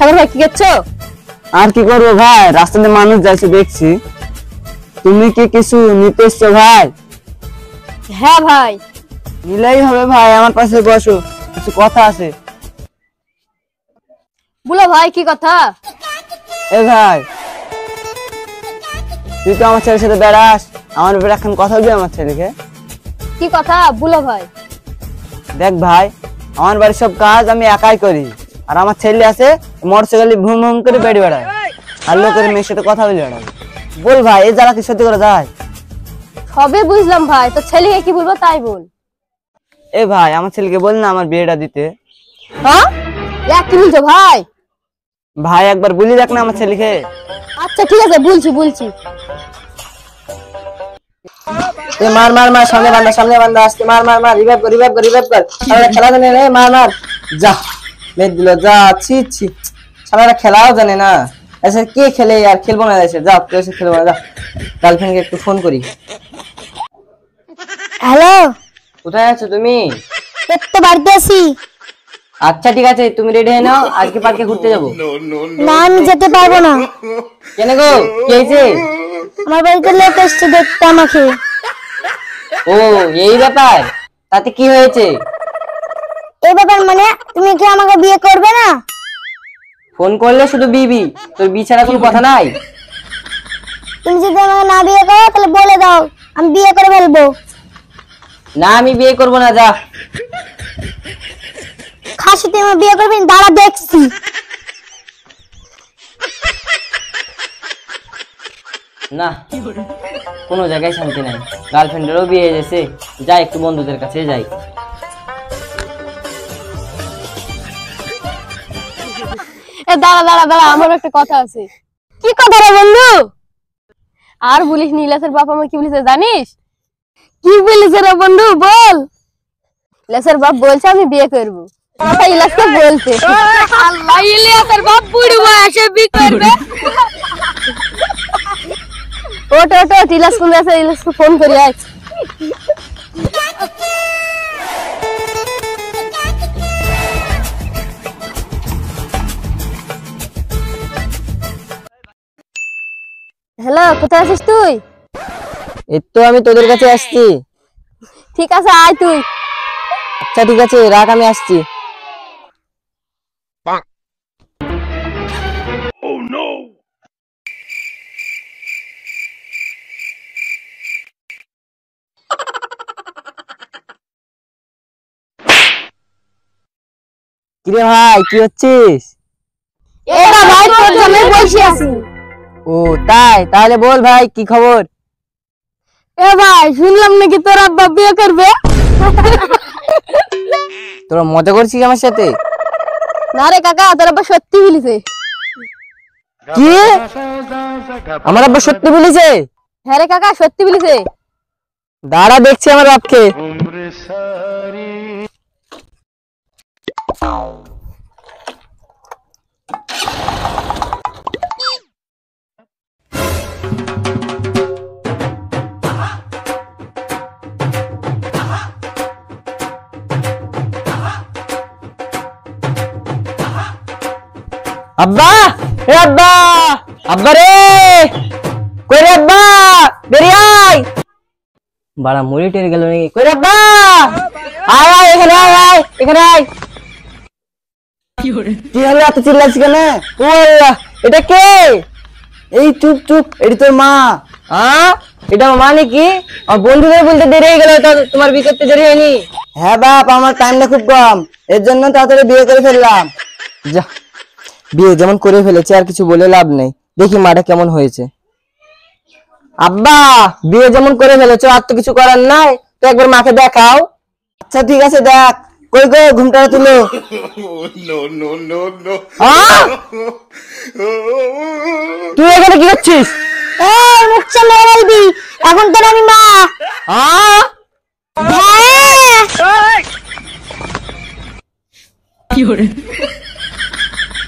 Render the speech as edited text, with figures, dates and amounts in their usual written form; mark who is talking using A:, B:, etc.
A: সাগর ভাই কি করছো?
B: আর কি করবো ভাই, রাস্তাতে মানুষ যাচ্ছে দেখছি। তুমি কি কিছু নিতে এসছো ভাই?
A: হ্যাঁ ভাই।
B: নিলেই হবে ভাই, আমার পাশে বসো, কিছু কথা আছে।
A: বলো ভাই কি কথা?
B: এ ভাই, তুই তো আমার ছেলের সাথে বেড়াস, আমার ব্যাপারে এখন কথা বলবি আমার ছেলেকে?
A: কি কথা বলো ভাই?
B: দেখ ভাই, আমার বাড়ির সব কাজ আমি একাই করি, আর আমার ছেলে আছে মোটরসাইকেলে ভুম ভুম করে বেড়ে বেড়ায়, আর লোকের মেয়ের সাথে কথা বলে বেড়ায়। বল ভাই, এই জ্বালা কি সত্যি করে যায়?
A: সবে বুঝলাম ভাই, তো ছেলেকে কি বলবো তাই বল।
B: এ ভাই, আমার ছেলেকে বল না আমার বিয়েটা দিতে।
A: হ্যাঁ কি বলছো ভাই?
B: ভাই একবার বলি দেখ না আমার ছেলেকে।
A: আচ্ছা ঠিক আছে, বলছি।
B: মার মার মার, সামনে বান্দা আসছে, মার মার মার, রিভাইভ কর। খেলা জানে না, মার যা মেদ দিল, যা ছি ছি, শালারা খেলাও জানে না। এসে কে খেলে আর খেলবো না, এসে যা তুই এসে খেলবো না, যা। গার্লফ্রেন্ডকে একটু ফোন করি।
A: হ্যালো,
B: কোথায় আছো তুমি?
A: তো বাড়িতে আছি।
B: আচ্ছা ঠিক আছে, তুমি রেডি হয়ে নাও, আজকে পার্কে ঘুরতে যাবো।
A: না আমি যেতে পারবো না।
B: কেন গো, কি হয়েছে?
A: আমার বাড়িতে লোক এসছে দেখতে আমাকে।
B: ও এই ব্যাপার, তাতে কি হয়েছে?
A: এই ব্যাপার মানে তুমি কি আমাকে বিয়ে করবে না?
B: ফোন করলে শুধু বিবি, তোর বি ছাড়া কোনো কথা নাই?
A: তুমি যদি আমাকে না বিয়ে করো তাহলে বলে দাও, আমি বিয়ে করে ফেলবো।
B: না আমি বিয়ে করবো না, যা।
A: খাসি তুই আমার বিয়ে করবি? দাঁড়া দেখছি।
B: না, কোনো জায়গায় শান্তি নাই, গার্লফ্রেন্ডেরও বিয়ে হয়ে গেছে, যাই একটু বন্ধুদের কাছে যাই।
A: দাঁড়া, আমার একটা কথা আছে। কি কথা রে বন্ধু? আর বলিস নি, ইলাসের বাপ আমাকে কি বলেছে জানিস? কি বলেছে রে বন্ধু বল। ইলাসের বাপ বলছে আমি বিয়ে করবো। কথা ইলাসকে বলছে। আল্লাহ, ইলিয়াসের বাপ বুড়ি বয়সে বিয়ে করবে? ওট ইলাস কোন আছে, ইলাসকে ফোন করি আজ। হ্যালো, কোথায় আছিস তুই?
B: এই তো আমি তোদের কাছে আসছি।
A: ঠিক আছে আয় তুই।
B: আচ্ছা ঠিক আছে, রাখ, আমি আসছি। কিরে ভাই, কি হচ্ছিস?
A: এরা ভাই তোর জন্য বসে আছি।
B: ও তাই, তাহলে বল ভাই কি খবর?
A: এ ভাই, শুনলাম নাকি তোর আব্বা বিয়ে করবে।
B: তোরা মজা করছিস আমার সাথে?
A: না রে কাকা, তোর আব্বা সত্যি বলেছে।
B: কি? আমার আব্বা সত্যি বলেছে?
A: হ্যাঁ রে কাকা, সত্যি বলেছে।
B: দাঁড়া দেখছি আমার বাপকে। আব্বা, হে আব্বা, আব্বা রে, কই রে আব্বা, বেরিয়ে আয়। বাড়া মুড়ি টেনে গেল নাকি? কই রে আব্বা, আয় আয়, এখানে আয়, এখানে আয়। কি হলো, এত চিল্লাচ্ছিস কেন? ও আল্লাহ, এটা কে? এই চুপ, এটি তোর মা। এটা মা নাকি? আমার বন্ধুদের বলতে দেরি হয়ে গেল, তোমার বিয়ে করতে দেরি হয়নি? হ্যাঁ বাপ, আমার টাইমটা খুব কম, এর জন্য তাড়াতাড়ি বিয়ে করে ফেললাম। যা, বিয়ে যেমন করে ফেলেছে, আর কিছু বলে লাভ নেই, দেখি মাটা কেমন হয়েছে। আব্বা, বিয়ে যেমন করে ফেলেছো, আর তো কিছু করার নাই, তো একবার মাকে দেখাও। আচ্ছা ঠিক আছে, দেখ। কই গো, ঘুমটা তুলো। তুই এখানে কি করছিস?
A: মুখ সামনে বলবি, এখন তোর আমি মা।